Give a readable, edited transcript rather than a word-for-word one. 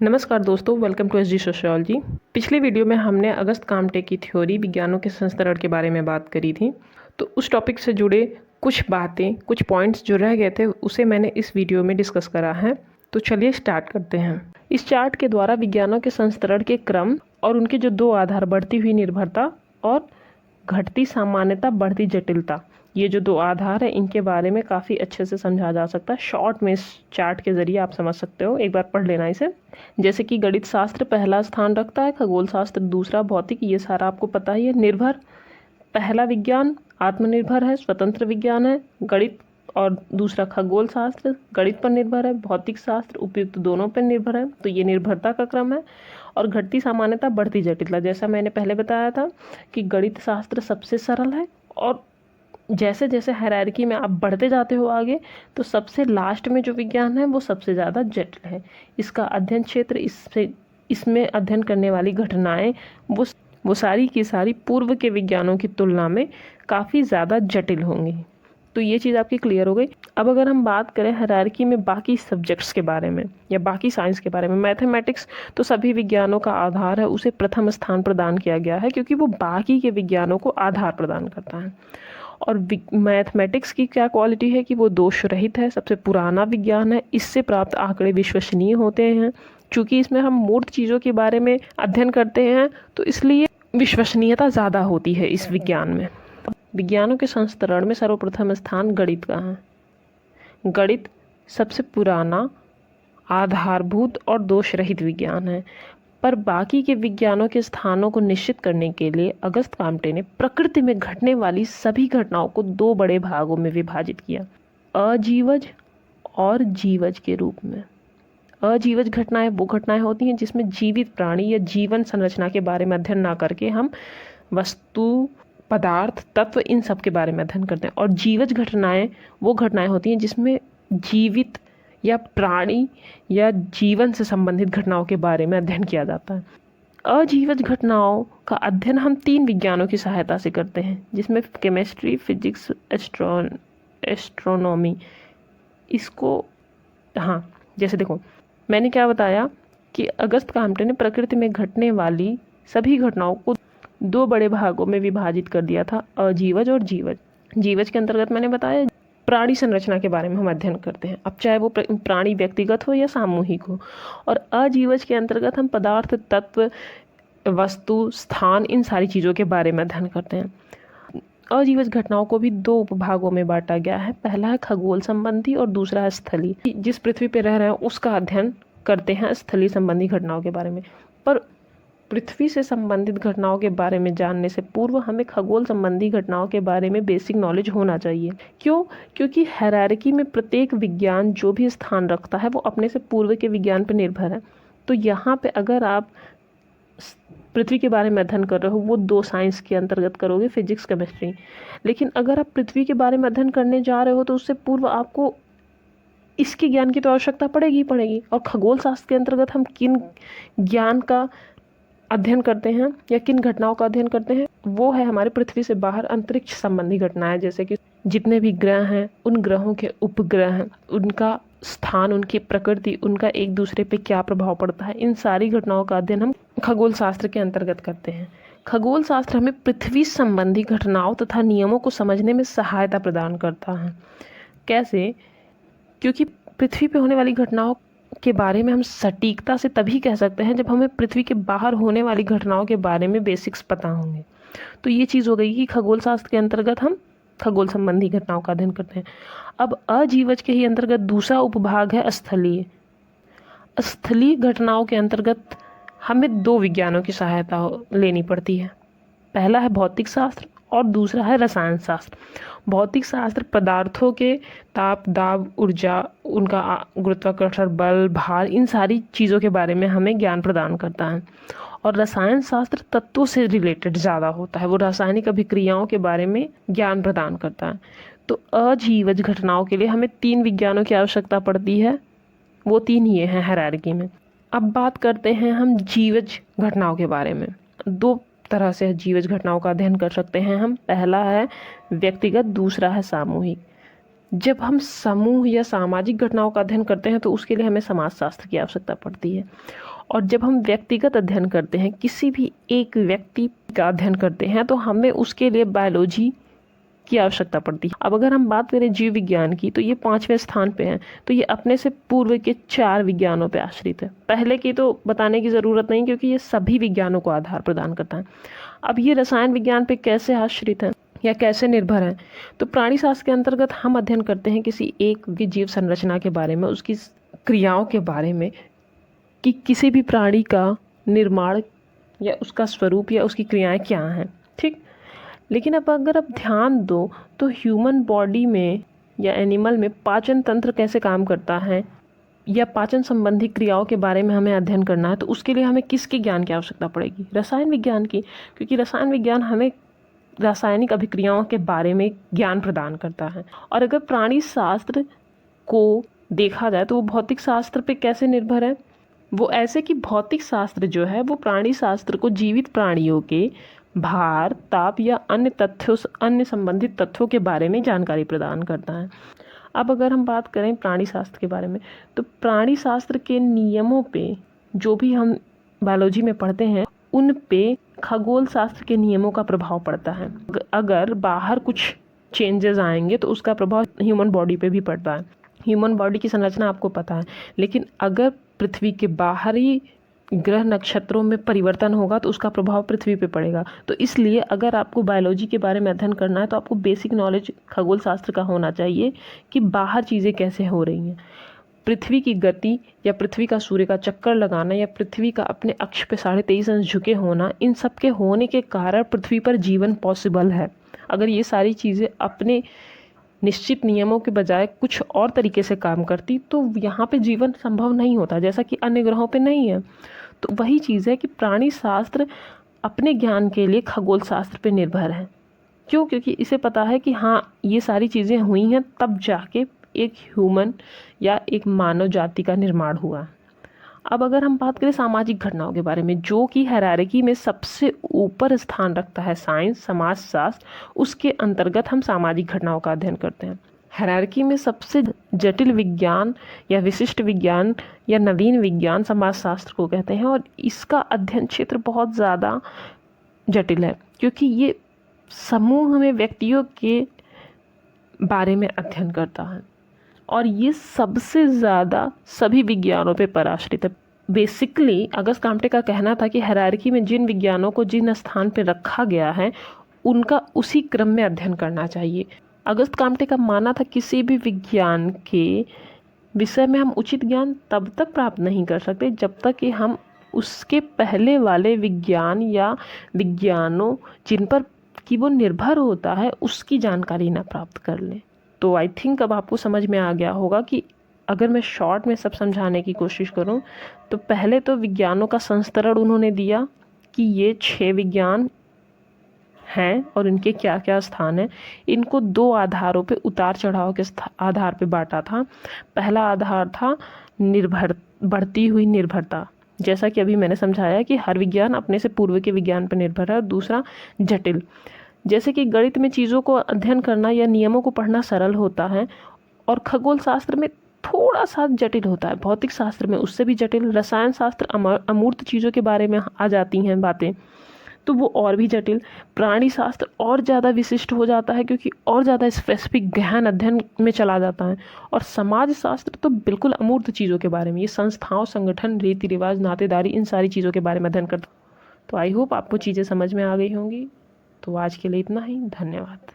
नमस्कार दोस्तों, welcome to SG sociology. पिछले वीडियो में हमने अगस्त काम्टे की थ्योरी विज्ञानों के संस्तरण के बारे में बात करी थी। तो उस टॉपिक से जुड़े कुछ बातें, कुछ पॉइंट्स जो रह गए थे उसे मैंने इस वीडियो में डिस्कस करा है। तो चलिए स्टार्ट करते हैं। इस चार्ट के द्वारा विज्ञानों के संस्तरण के क्रम और उनके जो दो आधार, बढ़ती हुई निर्भरता और घटती सामान्यता, बढ़ती जटिलता, ये जो दो आधार है इनके बारे में काफ़ी अच्छे से समझा जा सकता है। शॉर्ट में इस चार्ट के ज़रिए आप समझ सकते हो, एक बार पढ़ लेना इसे। जैसे कि गणित शास्त्र पहला स्थान रखता है, खगोल शास्त्र दूसरा, भौतिक ये सारा आपको पता ही है। निर्भर पहला विज्ञान आत्मनिर्भर है, स्वतंत्र विज्ञान है। गणित और दूसरा खगोल शास्त्र गणित पर निर्भर है, भौतिक शास्त्र उपयुक्त दोनों पर निर्भर है। तो ये निर्भरता का क्रम है। और घटती सामान्यता, बढ़ती जटिलता, जैसा मैंने पहले बताया था कि गणित शास्त्र सबसे सरल है और जैसे जैसे हायरार्की में आप बढ़ते जाते हो आगे, तो सबसे लास्ट में जो विज्ञान है वो सबसे ज़्यादा जटिल है। इसका अध्ययन क्षेत्र, इसमें अध्ययन करने वाली घटनाएं वो सारी की सारी पूर्व के विज्ञानों की तुलना में काफ़ी ज़्यादा जटिल होंगी। तो ये चीज़ आपकी क्लियर हो गई। अब अगर हम बात करें हायरार्की में बाकी सब्जेक्ट्स के बारे में या बाकी साइंस के बारे में, मैथमेटिक्स तो सभी विज्ञानों का आधार है, उसे प्रथम स्थान प्रदान किया गया है क्योंकि वो बाकी के विज्ञानों को आधार प्रदान करता है। और मैथमेटिक्स की क्या क्वालिटी है कि वो दोष रहित है, सबसे पुराना विज्ञान है, इससे प्राप्त आंकड़े विश्वसनीय होते हैं। चूँकि इसमें हम मूर्त चीज़ों के बारे में अध्ययन करते हैं तो इसलिए विश्वसनीयता ज़्यादा होती है इस विज्ञान में। विज्ञानों के संस्तरण में सर्वप्रथम स्थान गणित का है। गणित सबसे पुराना, आधारभूत और दोष रहित विज्ञान है। पर बाकी के विज्ञानों के स्थानों को निश्चित करने के लिए अगस्त काम्टे ने प्रकृति में घटने वाली सभी घटनाओं को दो बड़े भागों में विभाजित किया, अजीवज और जीवज के रूप में। अजीवज घटनाएं वो घटनाएं होती हैं जिसमें जीवित प्राणी या जीवन संरचना के बारे में अध्ययन ना करके हम वस्तु, पदार्थ, तत्व, इन सब के बारे में अध्ययन करते हैं। और जीवज घटनाएं वो घटनाएं होती हैं जिसमें जीवित या प्राणी या जीवन से संबंधित घटनाओं के बारे में अध्ययन किया जाता है। अजीवज घटनाओं का अध्ययन हम तीन विज्ञानों की सहायता से करते हैं, जिसमें केमिस्ट्री, फिजिक्स, एस्ट्रोनॉमी। इसको जैसे देखो मैंने क्या बताया कि अगस्त काम्टे ने प्रकृति में घटने वाली सभी घटनाओं को दो बड़े भागों में विभाजित कर दिया था, अजीवज और जीवज। जीवज के अंतर्गत मैंने बताया प्राणी संरचना के बारे में हम अध्ययन करते हैं, अब चाहे वो प्राणी व्यक्तिगत हो या सामूहिक हो। और अजीवज के अंतर्गत हम पदार्थ, तत्व, वस्तु, स्थान, इन सारी चीज़ों के बारे में अध्ययन करते हैं। अजीवज घटनाओं को भी दो उपभागों में बांटा गया है। पहला है खगोल संबंधी और दूसरा है स्थलीय। जिस पृथ्वी पर रह रहे हैं उसका अध्ययन करते हैं स्थलीय संबंधी घटनाओं के बारे में। पर पृथ्वी से संबंधित घटनाओं के बारे में जानने से पूर्व हमें खगोल संबंधी घटनाओं के बारे में बेसिक नॉलेज होना चाहिए। क्यों? क्योंकि हायरार्की में प्रत्येक विज्ञान जो भी स्थान रखता है वो अपने से पूर्व के विज्ञान पर निर्भर है। तो यहाँ पे अगर आप पृथ्वी के बारे में अध्ययन कर रहे हो वो दो साइंस के अंतर्गत करोगे, फिजिक्स, केमिस्ट्री। लेकिन अगर आप पृथ्वी के बारे में अध्ययन करने जा रहे हो तो उससे पूर्व आपको इसके ज्ञान की तो आवश्यकता पड़ेगी ही पड़ेगी। और खगोल शास्त्र के अंतर्गत हम किन ज्ञान का अध्ययन करते हैं या किन घटनाओं का अध्ययन करते हैं, वो है हमारे पृथ्वी से बाहर अंतरिक्ष संबंधी घटनाएं, जैसे कि जितने भी ग्रह हैं, उन ग्रहों के उपग्रह हैं, उनका स्थान, उनकी प्रकृति, उनका एक दूसरे पे क्या प्रभाव पड़ता है, इन सारी घटनाओं का अध्ययन हम खगोल शास्त्र के अंतर्गत करते हैं। खगोल शास्त्र हमें पृथ्वी संबंधी घटनाओं तथा नियमों को समझने में सहायता प्रदान करता है। कैसे? क्योंकि पृथ्वी पर होने वाली घटनाओं के बारे में हम सटीकता से तभी कह सकते हैं जब हमें पृथ्वी के बाहर होने वाली घटनाओं के बारे में बेसिक्स पता होंगे। तो ये चीज़ हो गई कि खगोल शास्त्र के अंतर्गत हम खगोल संबंधी घटनाओं का अध्ययन करते हैं। अब अजीवज के ही अंतर्गत दूसरा उपभाग है स्थलीय। स्थलीय घटनाओं के अंतर्गत हमें दो विज्ञानों की सहायता लेनी पड़ती है। पहला है भौतिक शास्त्र और दूसरा है रसायन शास्त्र। भौतिक शास्त्र पदार्थों के ताप, दाब, ऊर्जा, उनका गुरुत्वाकर्षण बल, भार, इन सारी चीज़ों के बारे में हमें ज्ञान प्रदान करता है। और रसायन शास्त्र तत्वों से रिलेटेड ज़्यादा होता है, वो रासायनिक अभिक्रियाओं के बारे में ज्ञान प्रदान करता है। तो अजीवज घटनाओं के लिए हमें तीन विज्ञानों की आवश्यकता पड़ती है, वो तीन ये हैं हायरार्की में। अब बात करते हैं हम जीवज घटनाओं के बारे में। दो तरह से जीवज घटनाओं का अध्ययन कर सकते हैं हम। पहला है व्यक्तिगत, दूसरा है सामूहिक। जब हम समूह या सामाजिक घटनाओं का अध्ययन करते हैं तो उसके लिए हमें समाजशास्त्र की आवश्यकता पड़ती है। और जब हम व्यक्तिगत अध्ययन करते हैं, किसी भी एक व्यक्ति का अध्ययन करते हैं, तो हमें उसके लिए बायोलॉजी की आवश्यकता पड़ती है। अब अगर हम बात करें जीव विज्ञान की, तो ये 5वें स्थान पे हैं। तो ये अपने से पूर्व के 4 विज्ञानों पे आश्रित है। पहले की तो बताने की ज़रूरत नहीं, क्योंकि ये सभी विज्ञानों को आधार प्रदान करता है। अब ये रसायन विज्ञान पे कैसे आश्रित है या कैसे निर्भर है, तो प्राणी शास्त्र के अंतर्गत हम अध्ययन करते हैं किसी एक जीव संरचना के बारे में, उसकी क्रियाओं के बारे में, कि किसी भी प्राणी का निर्माण या उसका स्वरूप या उसकी क्रियाएं क्या हैं, ठीक। लेकिन अब अगर आप ध्यान दो तो ह्यूमन बॉडी में या एनिमल में पाचन तंत्र कैसे काम करता है या पाचन संबंधी क्रियाओं के बारे में हमें अध्ययन करना है, तो उसके लिए हमें किसके ज्ञान की आवश्यकता पड़ेगी? रसायन विज्ञान की, क्योंकि रसायन विज्ञान हमें रासायनिक अभिक्रियाओं के बारे में ज्ञान प्रदान करता है। और अगर प्राणी शास्त्र को देखा जाए तो वो भौतिक शास्त्र पे कैसे निर्भर है? वो ऐसे कि भौतिक शास्त्र जो है वो प्राणी शास्त्र को जीवित प्राणियों के भार, ताप या अन्य संबंधित तथ्यों के बारे में जानकारी प्रदान करता है। अब अगर हम बात करें प्राणी शास्त्र के बारे में, तो प्राणी शास्त्र के नियमों पे, जो भी हम बायोलॉजी में पढ़ते हैं, उन पे खगोल शास्त्र के नियमों का प्रभाव पड़ता है। अगर बाहर कुछ चेंजेस आएंगे तो उसका प्रभाव ह्यूमन बॉडी पे भी पड़ता है। ह्यूमन बॉडी की संरचना आपको पता है, लेकिन अगर पृथ्वी के बाहरी ग्रह नक्षत्रों में परिवर्तन होगा तो उसका प्रभाव पृथ्वी पे पड़ेगा। तो इसलिए अगर आपको बायोलॉजी के बारे में अध्ययन करना है तो आपको बेसिक नॉलेज खगोल शास्त्र का होना चाहिए कि बाहर चीज़ें कैसे हो रही हैं। पृथ्वी की गति या पृथ्वी का सूर्य का चक्कर लगाना या पृथ्वी का अपने अक्ष पे 23.5 अंश झुके होना, इन सब के होने के कारण पृथ्वी पर जीवन पॉसिबल है। अगर ये सारी चीज़ें अपने निश्चित नियमों के बजाय कुछ और तरीके से काम करती तो यहाँ पे जीवन संभव नहीं होता, जैसा कि अन्य ग्रहों पे नहीं है। तो वही चीज़ है कि प्राणी शास्त्र अपने ज्ञान के लिए खगोल शास्त्र पे निर्भर है। क्यों? क्योंकि इसे पता है कि हाँ, ये सारी चीज़ें हुई हैं तब जाके एक ह्यूमन या एक मानव जाति का निर्माण हुआ। अब अगर हम बात करें सामाजिक घटनाओं के बारे में, जो कि हायरार्की में सबसे ऊपर स्थान रखता है साइंस, समाजशास्त्र, उसके अंतर्गत हम सामाजिक घटनाओं का अध्ययन करते हैं। हायरार्की में सबसे जटिल विज्ञान या विशिष्ट विज्ञान या नवीन विज्ञान समाजशास्त्र को कहते हैं, और इसका अध्ययन क्षेत्र बहुत ज़्यादा जटिल है, क्योंकि ये समूह में व्यक्तियों के बारे में अध्ययन करता है और ये सबसे ज़्यादा सभी विज्ञानों पे पराश्रित है। बेसिकली अगस्त काम्टे का कहना था कि हायरार्की में जिन विज्ञानों को जिन स्थान पे रखा गया है उनका उसी क्रम में अध्ययन करना चाहिए। अगस्त काम्टे का मानना था किसी भी विज्ञान के विषय में हम उचित ज्ञान तब तक प्राप्त नहीं कर सकते जब तक कि हम उसके पहले वाले विज्ञान या विज्ञानों जिन पर कि वो निर्भर होता है उसकी जानकारी ना प्राप्त कर लें। तो आई थिंक अब आपको समझ में आ गया होगा कि अगर मैं शॉर्ट में सब समझाने की कोशिश करूं तो पहले तो विज्ञानों का संस्तरण उन्होंने दिया कि ये 6 विज्ञान हैं और इनके क्या क्या स्थान हैं। इनको 2 आधारों पे उतार चढ़ाव के आधार पे बांटा था। पहला आधार था बढ़ती हुई निर्भरता, जैसा कि अभी मैंने समझाया कि हर विज्ञान अपने से पूर्व के विज्ञान पर निर्भर है। और दूसरा जटिल, जैसे कि गणित में चीज़ों को अध्ययन करना या नियमों को पढ़ना सरल होता है और खगोल शास्त्र में थोड़ा सा जटिल होता है। भौतिक शास्त्र में उससे भी जटिल, रसायन शास्त्र अमूर्त चीज़ों के बारे में आ जाती हैं बातें तो वो और भी जटिल। प्राणी शास्त्र और ज़्यादा विशिष्ट हो जाता है क्योंकि और ज़्यादा स्पेसिफिक गहन अध्ययन में चला जाता है। और समाज शास्त्र तो बिल्कुल अमूर्त चीज़ों के बारे में, ये संस्थाओं, संगठन, रीति रिवाज, नातेदारी, इन सारी चीज़ों के बारे में अध्ययन करता। तो आई होप आपको चीज़ें समझ में आ गई होंगी। तो आज के लिए इतना ही, धन्यवाद।